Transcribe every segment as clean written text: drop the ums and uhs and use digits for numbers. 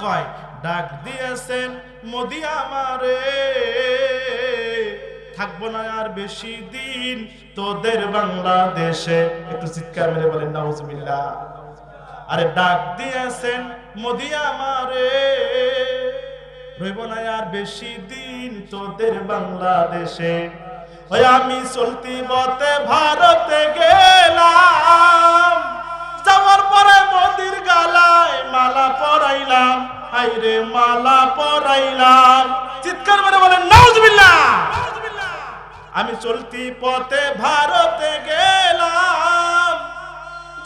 কয়, ডাক দিয়েছেন মোদি আমারে, থাকবো না আর বেশি দিন তোদের বাংলাদেশে। একটু চিৎকার মেরে বলেন নাউজুবিল্লাহ। আরে ডাক দিয়েছেন মোদি আমারে, রইব না আর বেশি দিন তোদের বাংলাদেশে। ওই আমি চলতি পথে ভারতে গেলাম, যাওয়ার পরে মোদির গালায় মালা পরাইলাম, হাইরে মালা পরাইলাম। চিৎকার মেরে বলেন নাউজুবিল্লাহ। আমি চলতি পথে ভারতে গেলাম,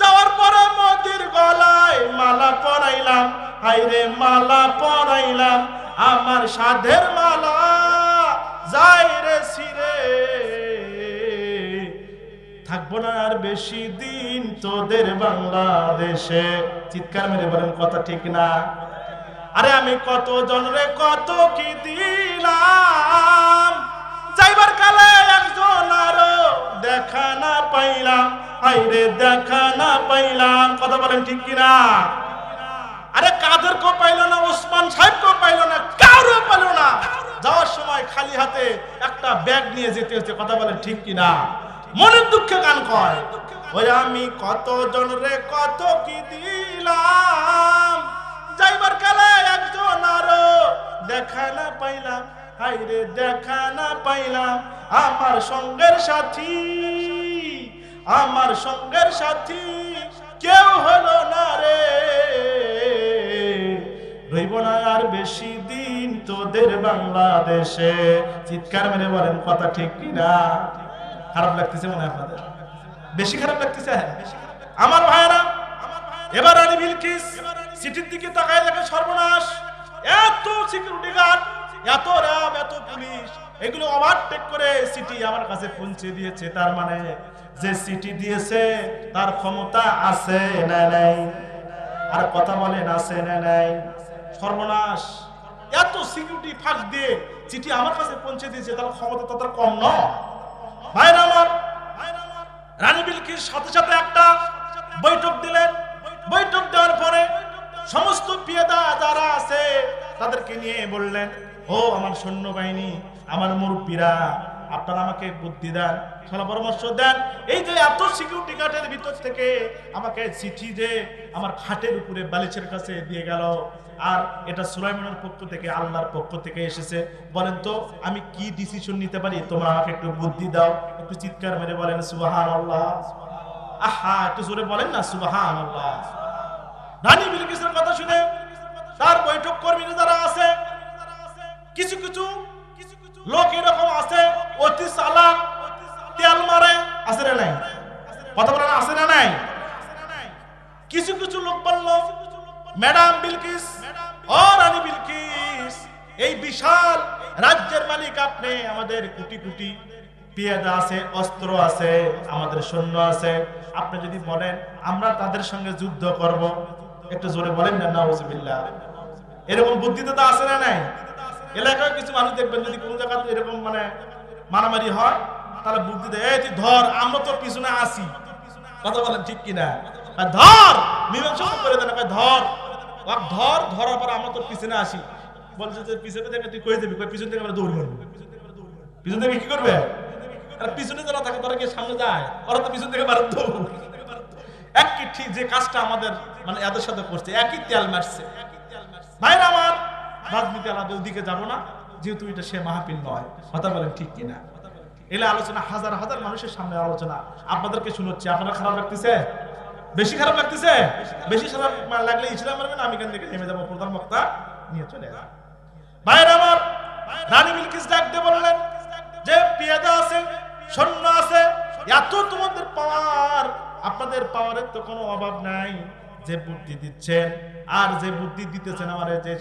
যাওয়ার পরে মোদির গলায় মালা পরাইলাম, হাইরে মালা পরাইলাম। আমার সাধের মালা যাই রে ছিরে, থাকবো না আর বেশি দিন তোদের বাংলাদেশে। চিৎকার মেরে বলেন কথা ঠিক না? আরে আমি কত জনরে কত কি দিলাম, যাইবার কালে একজন আরো দেখা না পাইলাম, হাইরে দেখা না পাইলাম। কথা বলেন ঠিক কিনা? আরে কাদের কো পাইলো না, ওসমান সাহেব কো পাইলো না, কারো পাইলো না। যাওয়ার সময় খালি হাতে একটা ব্যাগ নিয়ে যেতে হচ্ছে। কথা বলেন ঠিক কিনা? মনের দুঃখে গান কয়, ওই আমি কত জনরে কত কি দিলাম, যাইবার কালে একজন আরো দেখা না পাইলাম, হাইরে দেখা না পাইলাম। আমার সঙ্গের সাথী, আমার সঙ্গের সাথী কেউ হলো না রে, রইব না আর বেশি দিন তোদের বাংলাদেশে। চিৎকার মেরে বলেন কথা ঠিক কিনা? খারাপ লাগতেছে মনে হয় আপনাদের? বেশি খারাপ লাগতেছে আমার ভাইরা? এবার আলী বিলকিস সিটির দিকে তাকায় দেখে সর্বনাশ, এত সিকিউরিটি গার্ড, এত র্যাব, এত পুলিশ, এগুলো ওভারটেক করে সিটি আমার কাছে পৌঁছে দিয়েছে। তার মানে যে সিটি দিয়েছে তার ক্ষমতা আছে না নাই? আর কথা বলেন আছে না নাই? সর্বনাশ, এত সিকিউরিটি ফাঁক দিয়ে চিঠি আমার কাছে পৌঁছে দিয়েছে, তার ক্ষমতা তো তার কম নয়। ভাইরা আমার, রানী বিলকিস সাথে সাথে একটা বৈঠক দিলেন। বৈঠক দেওয়ার পরে সমস্ত পিয়াদা যারা আছে তাদেরকে নিয়ে বললেন, ও আমার সৈন্যবাহিনী, আমার মুরব্বীরা, আপনারা আমাকে বুদ্ধি দেন, সলা পরামর্শ দেন। এই যে এত সিকিউরিটি গার্ডের ভিতর থেকে আমাকে চিঠি যে আমার খাটের উপরে বালিশের কাছে দিয়ে গেল, আর এটা সুলাইমানের পক্ষ থেকে, আল্লাহর পক্ষ থেকে এসেছে, বলেন তো আমি কি ডিসিশন নিতে পারি? তোমরা আমাকে একটু বুদ্ধি দাও। একটু চিৎকার মেরে বলেন সুবহানাল্লাহ। আহা, একটু জোরে বলেন না সুবহানাল্লাহ। রানী বিলকিসের কথা শুনে তার বৈঠক কর্মীরা যারা আছে, কিছু কিছু লোক এরকম আছে অতি চালাক, তেল মারে, আছে না নাই? কথা বলেন আছে না নাই? কিছু কিছু লোক বলল, ম্যাডাম বিলকিস, ও রানী বিলকিস, এই বিশাল রাজ্যের মালিক আপনি, আমাদের কোটি কোটি পেয়াদা আছে, অস্ত্র আছে, আমাদের সৈন্য আছে, আপনি যদি বলেন আমরা তাদের সঙ্গে যুদ্ধ করব, একটু জোরে বলেন না নাউজুবিল্লাহ। এরকম বুদ্ধি তো আছে না নাই? এলাকায় কিছু মানুষ দেখবেন যদি কোন জায়গাতে এরকম মানে মারামারি হয়, তাহলে বুদ্ধি দেয়, এই তুই ধর, আমরা তোর পিছনে আসি। কথা বলেন ঠিক কিনা? ধর, মীমাংসা করে দেন, ধর, ধর, ধরার পর আমরা তোর পিছনে আসি। বলছে যে পিছনে দেখে তুই কই যাবি? পিছন থেকে আমরা দৌড় মারবো। পিছন থেকে কি করবে? পিছনে যারা থাকে তারা কি সামনে যায়? ওরা তো পিছন থেকে মারে দৌড়। একই ঠিক যে কাজটা আমাদের মানে এদের সাথে করছে, একই তেল মারছে। ভাইরা আমার, রাজনীতি আলাদা ওদিকে যাবো না, যেহেতু এটা সে মাহফিল নয়। কথা বলেন ঠিক কিনা? এলে আলোচনা হাজার হাজার মানুষের সামনে আলোচনা, আপনাদেরকে শুনোচ্ছি। আপনারা খারাপ লাগতেছে? বেশি খারাপ লাগতেছে? বেশি খারাপ লাগলে ইসলাম মারবেন, আমি এখান থেকে নেমে যাবো, প্রধান বক্তা নিয়ে চলে যাবো। ভাইরা আমার, রানী বিলকিস ডাক দিয়ে বললেন যে পেয়াদা আছে, সৈন্য আছে, এত তোমাদের পাওয়ার, আপনাদের পাওয়ারের তো কোনো অভাব নাই। যে বুদ্ধি দিচ্ছেন আর যে বুদ্ধি দিতেছেন, আমার যে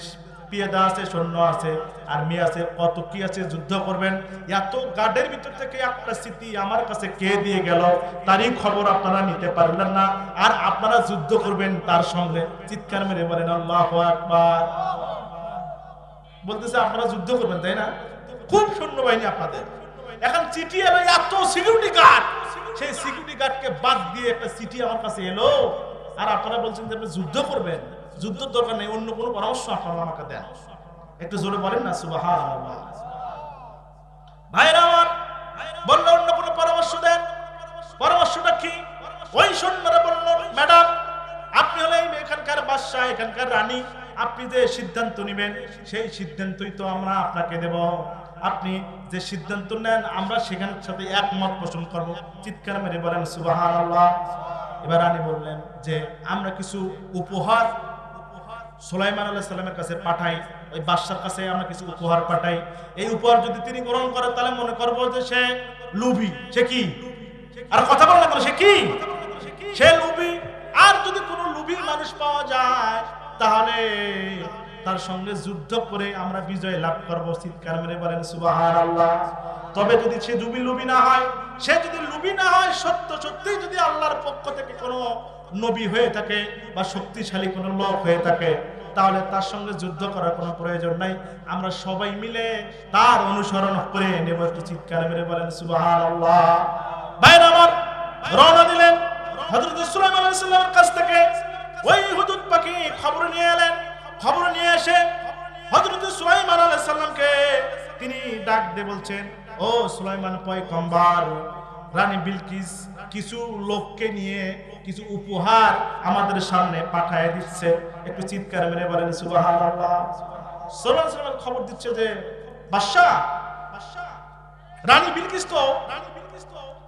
পেয়াদা আছে, সৈন্য আছে, আর্মি আছে, কত কি আছে, যুদ্ধ করবেন, এত গার্ডের ভিতর থেকে একটা স্মৃতি আমার কাছে কে দিয়ে গেল, তারই খবর আপনারা নিতে পারলেন না, আর আপনারা যুদ্ধ করবেন তার সঙ্গে। চিৎকার মেরে বলেন আল্লাহু আকবার। বলতেছে আপনারা যুদ্ধ করবেন, তাই না? খুব সৈন্যবাহিনী আপনাদের। এখন চিঠি এলো, এত সিকিউরিটি গার্ড, সেই সিকিউরিটি গার্ডকে বাদ দিয়ে একটা চিঠি আমার কাছে এলো, আর আপনারা বলছেন যে আপনি যুদ্ধ করবেন। যুদ্ধের দরকার নেই, অন্য কোনো পরামর্শ আপনারা আমাকে দেন। একটু জোরে বলেন না সুবহানাল্লাহ। ভাইরা আমার বললো অন্য কোনো পরামর্শ দেন। পরামর্শটা কি? ওই সৈন্যরা বলল, ম্যাডাম আপনি হলেন এখানকার বাদশা, এখানকার রানী, আপনি যে সিদ্ধান্ত নেবেন সেই সিদ্ধান্তই তো আমরা আপনাকে দেব। আপনি যে সিদ্ধান্ত নেন আমরা সেখানের সাথে একমত পোষণ করব। চিৎকার মেরে বলেন সুবহানাল্লাহ। এবার রানী বললেন যে আমরা কিছু উপহার সুলাইমান আলাইহিস সালামের কাছে পাঠাই, ওই বাদশার কাছে আমরা কিছু উপহার পাঠাই। এই উপহার যদি তিনি গ্রহণ করেন তাহলে মনে করবো যে সে লোভী। সে কি? আর কথা বল না, সে কি? সে লোভী। আর যদি কোনো লোভী মানুষ পাওয়া যায় তাহলে তার সঙ্গে যুদ্ধ করে আমরা বিজয় লাভ করবো। চিৎকার মেরে বলেন সুবহানাল্লাহ। তবে যদি সে লোভী না হয়, সে যদি লোভী না হয়, সত্য সত্যি যদি আল্লাহর পক্ষ থেকে কোনো নবী হয়ে থাকে বা শক্তিশালী কোনো লোক হয়ে থাকে, তাহলে তার সঙ্গে যুদ্ধ করার কোনো প্রয়োজন নাই, আমরা সবাই মিলে তার অনুসরণ করে নেব। একটু চিৎকার মেরে বলেন সুবহানাল্লাহ। ভাইরা আমার রওনা দিলেন। হযরত সুলাইমান আলাইহিস সালামের কাছ থেকে ওই হুদুদ পাখি খবর নিয়ে এলেন। খবর নিয়ে এসে হযরত সুলাইমান আলাইহিস সালামকে তিনি ডাক দিয়ে বলছেন, ও সুলাইমান পয়গম্বর, রানী বিলকিস কিছু লোককে নিয়ে কিছু উপহার আমাদের সামনে পাঠিয়ে দিচ্ছে। একটু চিৎকার মেরে বলেন সুবহানাল্লাহ। সুলাইমান সালাম খবর দিচ্ছে যে বাদশা, রানী বিলকিস তো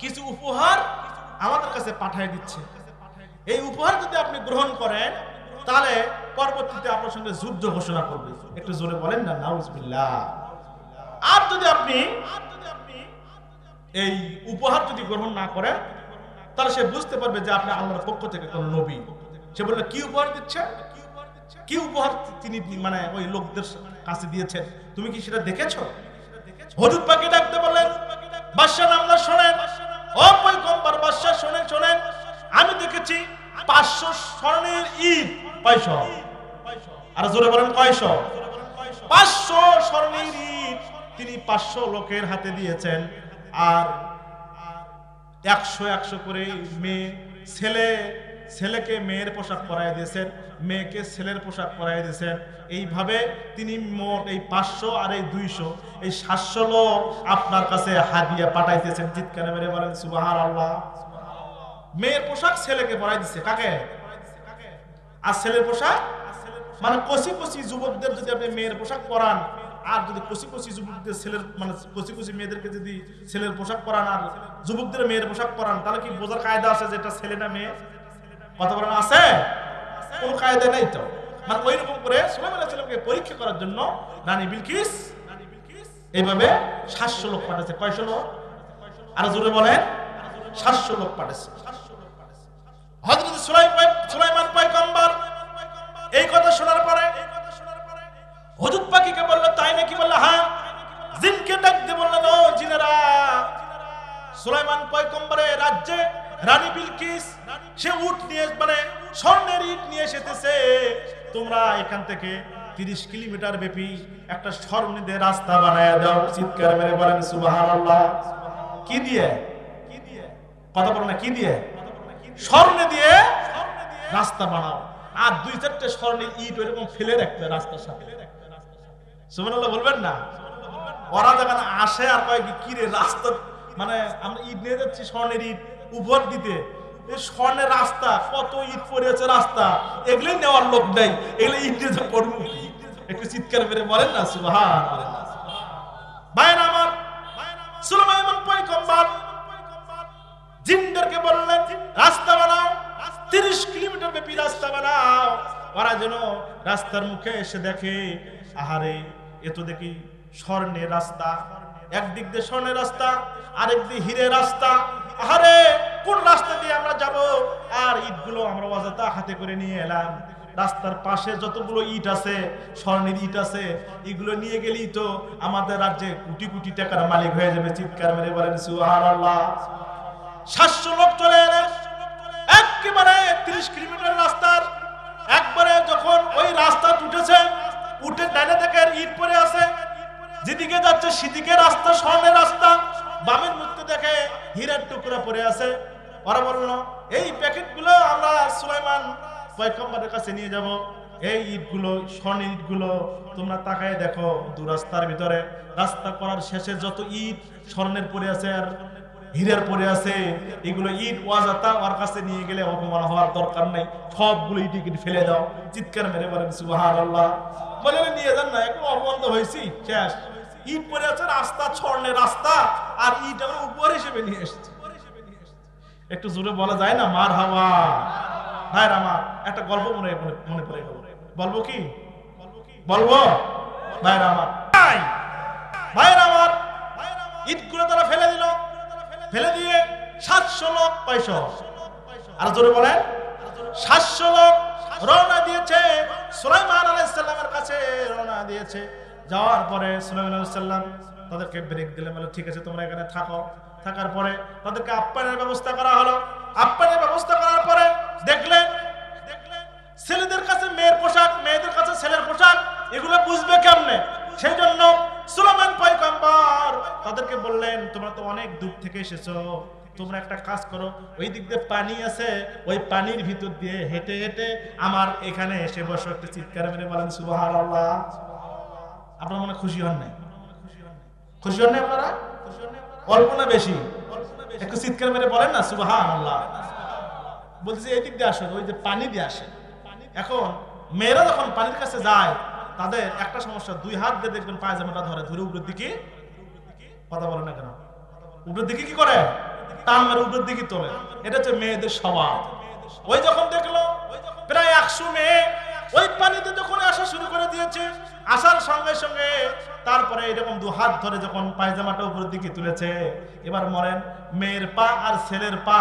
কিছু উপহার আমাদের কাছে পাঠিয়ে দিচ্ছে। এই উপহার যদি আপনি গ্রহণ করেন তাহলে পরবর্তীতে আপনার সঙ্গে যুদ্ধ ঘোষণা করবে। একটু জোরে বলেন না নাউজুবিল্লাহ। আর যদি আপনি এই উপহার যদি গ্রহণ না করেন তাহলে সে বুঝতে পারবে যে আপনি আল্লাহর পক্ষ থেকে কোন নবী। সে বলল, কি উপহার দিচ্ছে? কি উপহার তিনি মানে ওই লোকদের কাছে দিয়েছেন, তুমি কি সেটা দেখেছো? হুদুদ পাখি ডাকতে বললেন, বাদশা আমরা শোনেন, ও পয়গম্বর বাদশা শোনেন শোনেন, আমি দেখেছি 500 স্বর্ণের ইট। 500? আর জোরে বলেন কয়শো? 500 স্বর্ণের ইট তিনি 500 লোকের হাতে দিয়েছেন। আর 100 করে মেয়ে, ছেলেকে মেয়ের পোশাক পরাই দিয়েছেন, মেয়েকে ছেলের পোশাক পরাই দিয়েছেন। এইভাবে তিনি মোট এই 500 আর এই 200 এই 700 লোক আপনার কাছে হাদিয়া পাঠাইতেছেন। চিৎকার মেরে বলেন সুবহানাল্লাহ। মেয়ের পোশাক ছেলেকে পরাই দিচ্ছে। কাকে? আর ছেলের পোশাক মানে কচি কচি যুবকদের যদি আপনি মেয়ের পোশাক পরান, আর যদি কচি কচি যুবকদের ছেলের মানে কচি কচি মেয়েদেরকে যদি ছেলের পোশাক পরান আর যুবকদের মেয়ের পোশাক পরান, তাহলে কি বোঝার কায়দা আছে যে এটা ছেলে না মেয়ে? কথা বলেন আছে? কোন কায়দা নেই তো। মানে ওই রকম করে সুলাইমান আলাইহিস সালামকে পরীক্ষা করার জন্য রানী বিলকিস এইভাবে 700 লোক পাঠাচ্ছে। কয়শো লোক? আর জোরে বলেন 700 লোক পাঠাচ্ছে। হযরত সুলাইমান পয়গম্বর এই কথা শোনার পরে হুদুদ পাখিকে বলল, তাই নাকি? বলল হ্যাঁ। জিনকে ডাক দিয়ে বললেন, ও জিনেরা, সুলাইমান পয়গম্বরের রাজ্যে রানী বিলকিস সে উট নিয়ে মানে স্বর্ণের ইট নিয়ে এসেছে। তোমরা এখান থেকে 30 কিলোমিটার ব্যাপী একটা স্বর্ণ দিয়ে রাস্তা বানায় দাও। চিৎকার মেরে বলেন সুবহানাল্লাহ। কি দিয়ে? কথা বলো না, কি দিয়ে? স্বর্ণ দিয়ে রাস্তা বানাও, আর 2-4টে স্বর্ণের ইট ওইরকম ফেলে রাখবে রাস্তার সাথে। সুবহানাল্লাহ বলবেন না? ওরা যখন আসে আর কয় কি রে রাস্তা, মানে আমরা ইট নিয়ে যাচ্ছি স্বর্ণের ইট উপর দিতে, এই স্বর্ণের রাস্তা কত ইট পড়েছে রাস্তা, এগুলোই নেওয়ার লোক নেই, এগুলো ইট দিয়ে করবো কি? একটু চিৎকার মেরে বলেন না সুবহানাল্লাহ। ভাইরা আমার, সুলাইমান পয়গম্বর জিনদেরকে বললেন রাস্তা বানাও, 30 কিলোমিটার ব্যাপী রাস্তা বানাও। ওরা যেন রাস্তার মুখে এসে দেখে, আহারে এ তো দেখি স্বর্ণের রাস্তা, একদিক দিয়ে স্বর্ণের রাস্তা, আরেক দিকে হীরের রাস্তা। আহারে কোন রাস্তা দিয়ে আমরা যাব? আর ইটগুলো আমরা অযথা হাতে করে নিয়ে এলাম। রাস্তার পাশে যতগুলো ইট আছে, স্বর্ণের ইট আছে, এগুলো নিয়ে গেলেই তো আমাদের রাজ্যে কোটি কোটি টাকার মালিক হয়ে যাবে। চিৎকার মেরে বলেন সুবহানাল্লাহ। 700 লোক চলে এলেন একেবারে 30 কিলোমিটার রাস্তার একবারে যখন ওই রাস্তা উঠেছে, উঠে ডানে দেখে ইট পড়ে আছে, যেদিকে যাচ্ছে সেদিকে রাস্তা স্বর্ণের রাস্তা, বামের মধ্যে দেখে হীরার টুকরা পড়ে আছে। ওরা বলল এই প্যাকেটগুলো আমরা সুলাইমান পয়গম্বরের কাছে নিয়ে যাব। এই ইটগুলো, স্বর্ণের ইটগুলো তোমরা তাকায় দেখো, দু রাস্তার ভিতরে রাস্তা করার শেষে যত ইট স্বর্ণের পড়ে আছে আর হীরার পড়ে আছে, এগুলো ইট ওয়াজাতা ওর কাছে নিয়ে গেলে অপমান হওয়ার দরকার নাই, সবগুলো ইট ইট ফেলে দাও। চিৎকার মেরে বলেন সুবহানাল্লাহ। বলেন নিয়ে যান না, একটু অপমানিত হয়েছি, শেষ। ইট পড়ে আছে, রাস্তা স্বর্ণের রাস্তা, আর ইট আমরা উপহার হিসেবে নিয়ে এসেছি। একটু জোরে বলা যায় না মারহাবা? ভাইরা আমার একটা গল্প মনে পড়ে গেল, বলবো কি? বলবো ভাইরা আমার? ভাইরা আমার, ইটগুলো তারা ফেলে দিল, ফেলে দিয়ে 700 লোক, 500, আর জোরে বলেন 700 লোক রওনা দিয়েছে সুলাইমান আলাইহিস সালামের কাছে, রওনা দিয়েছে। যাওয়ার পরে সুলাইমান আলাইহিস সালাম তাদেরকে ব্রেক দিলেন, বলে ঠিক আছে তোমরা এখানে থাকো। থাকার পরে তাদেরকে আপ্যায়নের ব্যবস্থা করা হলো। আপ্যায়নের ব্যবস্থা করার পরে দেখলেন ছেলেদের কাছে মেয়ের পোশাক, মেয়েদের কাছে ছেলের পোশাক, এগুলো বুঝবে কেমনে? সেই জন্য সুলাইমান পয়গম্বর তাদেরকে বললেন তোমরা তো অনেক দূর থেকে এসেছো, তোমরা একটা কাজ করো, ওই দিক দিয়ে পানি আছে, ওই পানির ভিতর দিয়ে হেঁটে হেঁটে আমার এখানে এসে বসো। একটা চিৎকার মেরে বলেন সুবহানাল্লাহ। আপনারা মনে খুশি হন নাই? খুশি হন নাই আপনারা? অল্প না বেশি? একটু চিৎকার মেরে বলেন না সুবহানাল্লাহ। বলতেছে এই দিক দিয়ে আসে, ওই যে পানি দিয়ে আসে। এখন মেয়েরা যখন পানির কাছে যায় তাদের একটা সমস্যা, দুই হাত দিয়ে দেখবেন পায়জামাটা ধরে উপরের দিকে, কথা বলে না কেন, উপরের দিকে কি করে? টান মেরে উপরের দিকে তোলে। এটা হচ্ছে মেয়েদের স্বভাব। ওই যখন দেখলো প্রায় 100 মেয়ে ওই পানিতে যখন আসা শুরু করে দিয়েছে, আসার সঙ্গে সঙ্গে তারপরে এরকম দু হাত ধরে যখন পায়জামাটা উপরের দিকে তুলেছে, এবার মরেন মেয়ের পা আর ছেলের পা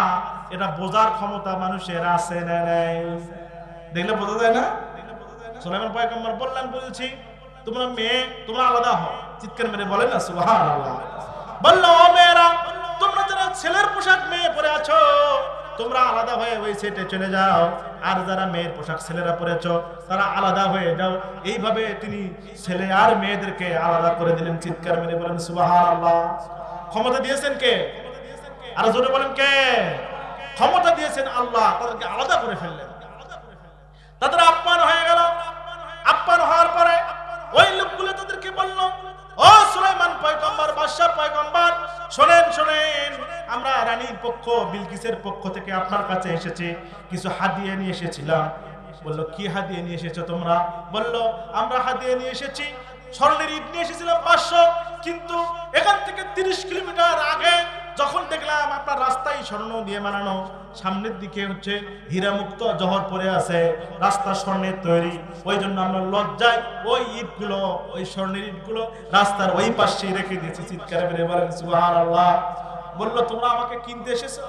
এটা বোঝার ক্ষমতা মানুষের আছে না নাই? দেখলে বোঝা যায় না? সুলাইমান পয়গম্বর বললেন, বলছি তোমরা মেয়ে তোমরা আলাদা হও। চিৎকার মেরে বলেন না সুবহানাল্লাহ। বলল ও মেয়েরা, তোমরা যারা ছেলের পোশাক মেয়ে পরে আছো তোমরা আলাদা হয়ে ওই সেটে চলে যাও, আর যারা মেয়ের পোশাক ছেলেরা পরেছো তারা আলাদা হয়ে যাও। এইভাবে তিনি ছেলে আর মেয়েদেরকে আলাদা করে দিলেন। চিৎকার মেরে বলেন সুবহানাল্লাহ। ক্ষমতা দিয়েছেন কে? আর জোরে বলেন কে? ক্ষমতা দিয়েছেন আল্লাহ। তাদেরকে আলাদা করে ফেললেন। তাদের আপ্যায়ন হয়ে গেল। আপ্যায়ন হওয়ার পরে ওই লোকগুলো তাদেরকে বলল, ও সুলাইমান পয়গম্বর, বাদশাহ পয়গম্বর, শোনেন শোনেন, আমরা রানীর পক্ষ বিলকিসের পক্ষ থেকে আপনার কাছে এসেছি, কিছু হাদিয়া নিয়ে এসেছিলাম। বলল কি হাদিয়া নিয়ে এসেছো তোমরা? বলল আমরা হাদিয়া নিয়ে এসেছি, স্বর্ণের ইট নিয়ে এসেছিলাম 500, কিন্তু এখান থেকে 30 কিলোমিটার আগে যখন দেখলাম আপনার রাস্তায় স্বর্ণ দিয়ে বানানো, সামনের দিকে হচ্ছে হীরা মুক্ত জহর পড়ে আছে, রাস্তা স্বর্ণের তৈরি, ওই জন্য আমরা লজ্জায় ওই ইটগুলো, ওই স্বর্ণের ইটগুলো রাস্তার ওই পাশে রেখে দিয়েছি। চিৎকার করে বলেন সুবহানাল্লাহ। বলল তোমরা আমাকে কিনতে এসেছো,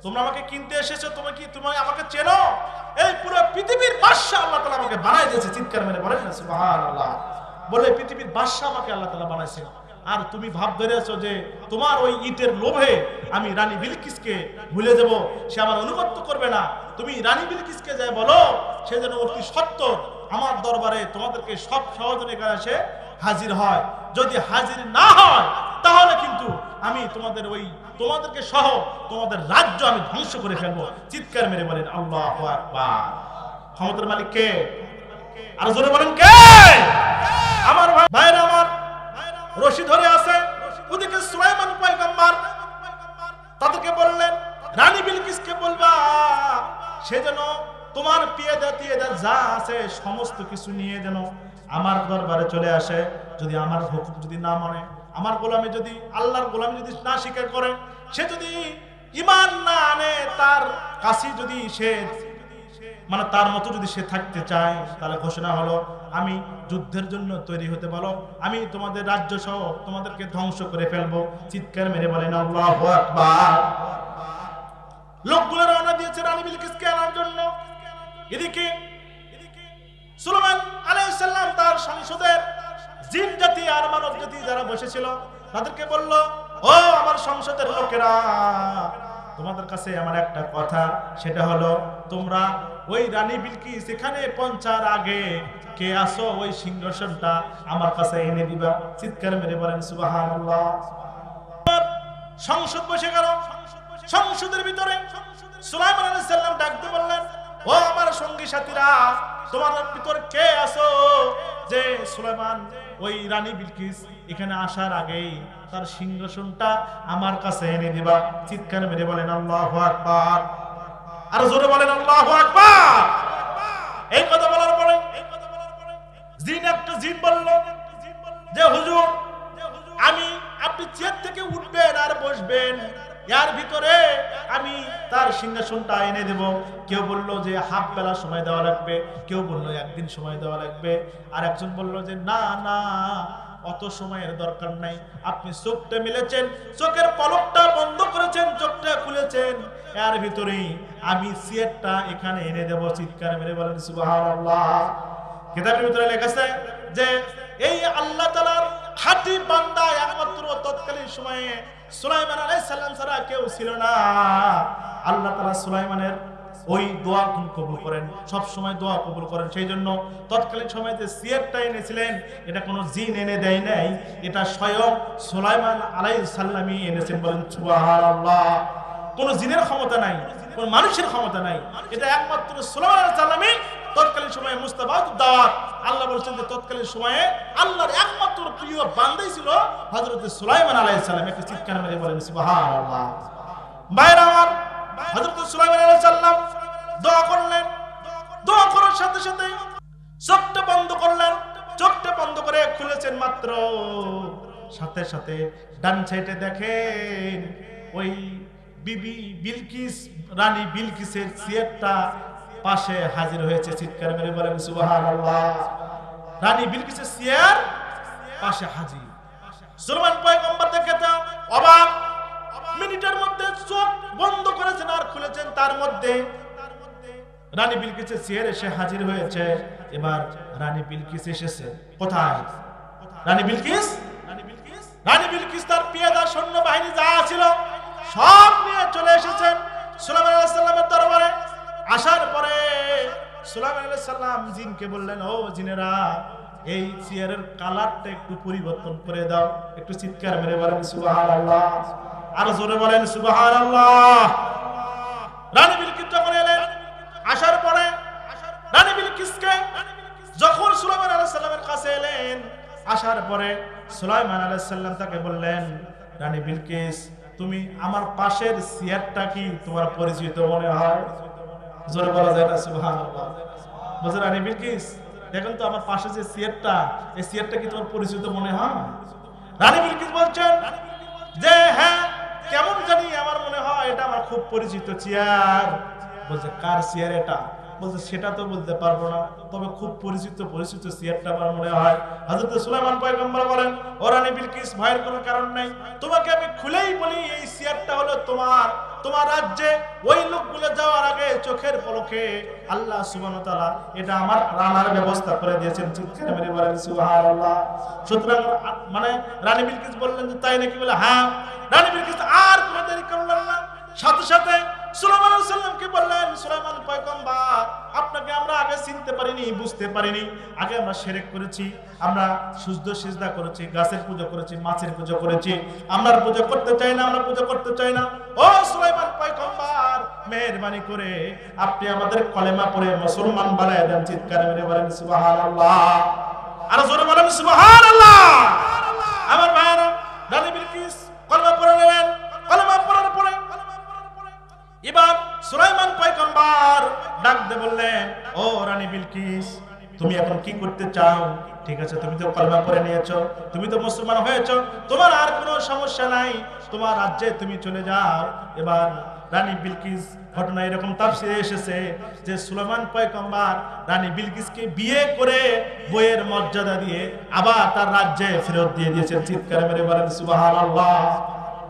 তোমরা আমাকে কিনতে এসেছো, তুমি আমাকে চেনো? এই পুরো পৃথিবীর বাদশা আল্লাহ তাআলা আমাকে বানাই দিয়েছে। চিৎকার করে বলেন সুবহানাল্লাহ। বলে পৃথিবীর বাদশা আমাকে আল্লাহ তাআলা বানাইছে, আর তুমি ভাব ধরেছো যে তোমার ওই ইটের লোভে আমি রানী বিলকিসকে ভুলে যাব, সে আমার অনুগত্য করবে না। তুমি রানী বিলকিসকে যাই বলো সে যেন অতি সত্বর আমার দরবারে তোমাদেরকে সব সহজনে এসে হাজির হয়। যদি হাজির না হয় তাহলে কিন্তু আমি তোমাদেরকে সহ তোমাদের রাজ্য আমি ধ্বংস করে ফেলবো। চিৎকার মেরে বলেন আল্লাহু আকবার। ক্ষমতার মালিক কে? আর জোরে বলেন কে? আমার ভাইরা আমার রশি ধরে আছে। ওদিকে সুলাইমান পয়গম্বর তাদেরকে বললেন, রানী বিলকিসকে বলবা সে যেন তোমার পিয়াদা টিয়াদা যা আছে সমস্ত কিছু নিয়ে যেন আমার দরবারে চলে আসে। যদি আমার হুকুম যদি না মানে, আমার গোলামি যদি আল্লাহর গোলামি যদি না স্বীকার করে, সে যদি ঈমান না আনে, তার কাছে যদি সে মানে তার মতো যদি সে থাকতে চায়, তাহলে ঘোষণা হলো আমি যুদ্ধের জন্য তৈরি হতে বলো, আমি তোমাদের রাজ্য সহ তোমাদেরকে ধ্বংস করে ফেলবো। চিৎকার মেরে বলেন আল্লাহু আকবার। লোকগুলো রওনা দিয়েছে রানী বিলকিসকে আনার জন্য। এদিকে সুলাইমান আলাইহিস সালাম তার সংসদের জিন জাতি আর মানব জাতি যারা বসেছিল তাদেরকে বলল, ও আমার সংসদের লোকেরা, তোমাদের কাছে আমার একটা কথা, সেটা হলো তোমরা ওই রানী বিলকিস এখানে পৌঁছার আগে কে আসো ওই সিংহাসনটা আমার কাছে এনে দিবা। চিৎকার মেরে বলেন সুবহানাল্লাহ। সংসদ বসে গেল। সংসদের ভিতরে সুলাইমান আলাইহিস সালাম ডাকতে বললেন, ও আমার সঙ্গী সাথীরা, তোমার ভিতর কে আছো যে সুলাইমান ওই রানী বিলকিস এখানে আসার আগেই তার সিংহাসনটা আমার কাছে এনে দিবা। চিৎকার মেরে বলেন আল্লাহু আকবার। আর জোরে বলেন আল্লাহু আকবার। এই কথা বলার পরে জিন একটা জিন বলল যে হুজুর আমি আপনি চেয়ার থেকে উঠবেন আর বসবেন, এর ভিতরে আমি তার সিংহাসনটা এনে দেব। কেউ বলল যে হাফ বেলা সময় দেওয়া লাগবে, কেউ বলল একদিন সময় দেওয়া লাগবে, আর একজন বলল যে না না অত সময়ের দরকার নাই, আপনি চোখটা মেলেছেন, চোখের পলকটা বন্ধ করেছেন, চোখটা খুলেছেন, এর ভিতরেই আমি চেয়ারটা এখানে এনে দেব। চিৎকার মেরে বলেন সুবহানাল্লাহ। কিতাবের ভিতরে লেখা আছে যে এই আল্লাহ তাআলার খাঁটি বান্দা একমাত্র তৎকালীন সময়ে সুলাইমান আলাইহিস সালাম ছাড়া কেউ ছিল না। আল্লাহ তাআলা সুলাইমানের ওই দোয়া কবুল করেন, সব সময় দোয়া কবুল করেন। সেই জন্য তৎকালীন সময়ে যে চেয়ারটা এনেছিলেন এটা কোনো জিন এনে দেয় নাই, এটা স্বয়ং সুলাইমান আলাইহিস সালামই এনেছেন। বলেন সুবহানাল্লাহ। কোনো জিনের ক্ষমতা নাই, কোনো মানুষের ক্ষমতা নাই, এটা একমাত্র সুলাইমান আলাইহিস সালামই তৎকালীন সময়ে মুস্তাবাদুদ দাওয়াত। আল্লাহ বলছেন যে তৎকালীন সময়ে আল্লাহর একমাত্র প্রিয় বান্দাই ছিল হযরত সুলাইমান আলাইহিস সালাম। একটু চিৎকার মেরে বলেন সুবহানাল্লাহ। ভাইরা আমার, হযরত সুলাইমান আলাইহিস সালাম দোয়া করলেন, দোয়া করার সাথে সাথে চোখটা বন্ধ করলেন, চোখটা বন্ধ করে খুলেছেন মাত্র সাথে সাথে ডান সাইডে দেখেন ওই বিবি বিলকিস, রানী বিলকিসের চেয়ারটা পাশে হাজির হয়েছে। চিৎকার মেরে বলেন সুবহানাল্লাহ। রানী বিলকিসের চেয়ার পাশে হাজির। সুলাইমান পয়গম্বর দেখে তো অবাক, মিনিটের মধ্যে চোখ বন্ধ করেছেন আর খুলেছেন, তার মধ্যে রানী বিলকিসের চেয়ার এসে হাজির হয়েছে। এবার রানী বিলকিস এসেছে কোথায়? রানী বিলকিস তার পেয়াদা সৈন্যবাহিনী যা ছিল সব নিয়ে চলে এসেছেন সুলাইমান আলাইহিস সালামের দরবারে। আসার পরে সুলাইমান আলাইহিস সালাম জিনকে বললেন, ও জিনেরা, এই চেয়ারের কালারটা একটু পরিবর্তন করে দাও। একটু চিৎকার মেরে বলেন সুবহানাল্লাহ। আর জোরে বলেন সুবহানাল্লাহ। রানী বিলকিস যখন এলেন, আসার পরে রানী বিলকিসকে যখন সুলাইমান আলাইহিস সালামের কাছে এলেন, আসার পরে সুলাইমান আলাইহিস সালাম তাকে বললেন, রানী বিলকিস, তুমি আমার পাশের চেয়ারটা কি তোমার পরিচিত মনে হয়? জোরে বলা যায় না সুবহানাল্লাহ। বলছে, রানী বিলকিস, দেখুন তো আমার পাশে যে চেয়ারটা, এই চেয়ারটা কি তোমার পরিচিত মনে হয়? রানী বিলকিস বলছেন যে হ্যাঁ, কেমন জানি আমার মনে হয় এটা আমার খুব পরিচিত চেয়ার। বলছে, কার চেয়ার এটা? বলছে, সেটা তো বলতে পারবো না, তবে খুব পরিচিত চেয়ারটা আমার মনে হয়। হযরত সুলাইমান পয়গম্বর বলেন, ও রানী বিলকিস, ভয়ের কোনো কারণ নাই, তোমাকে আমি খুলেই বলি, এই চেয়ারটা হলো তোমার রাজ্যে ওই লোকগুলো যাওয়ার আগে চোখের পলকে আল্লাহ সুবহানাহু ওয়া তাআলা এটা আমার রানার ব্যবস্থা করে দিয়েছেন। চিৎকার মেরে বলেন সুবহানাল্লাহ। সুতরাং মানে রানী বিলকিস বললেন যে তাই নাকি? বলে হ্যাঁ। রানী বিলকিস আর কোনো দেরি করলেন না, সাথে সাথে সুলাইমান আলাইহিস সালামকে বললেন, সুলাইমান পয়গম্বর, আপনাকে আমরা আগে চিনতে পারিনি, বুঝতে পারিনি। আগে আমরা শিরক করেছি, আমরা সিজদা করেছি, গাছের পূজা করেছি, মাছের পূজা করেছি। আমরা পূজা করতে চাই না, আমরা পূজা করতে চাই না। ও সুলাইমান পয়গম্বর, মেহেরবানি করে আপনি আমাদের কলেমা পড়ে মুসলমান বানায় দেন। চিৎকার মেরে বলেন সুবহানাল্লাহ। আর জোরে বলেন সুবহানাল্লাহ। আমার ভাইরা, রানী বিলকিস কলেমা পড়ে নেবেন। কলেমা পড়ার পরে এবার সুলাইমান পয়গম্বর ডাক দিয়ে বললেন, ও রানী বিলকিস, তুমি এখন কি করতে চাও? ঠিক আছে, তুমি তো কলেমা পড়ে নিয়েছো, তুমি তো মুসলমান হয়েছো, তোমার আর কোনো সমস্যা নাই, তোমার রাজ্যে তুমি চলে যাও। এবার রানী বিলকিস, ঘটনা এরকম তাফসীরে এসেছে যে সুলাইমান পয়গম্বর রানী বিলকিসকে বিয়ে করে বইয়ের মর্যাদা দিয়ে আবার তার রাজ্যে ফেরত দিয়ে দিয়েছেন। চিৎকার মেরে বলেন সুবহানাল্লাহ।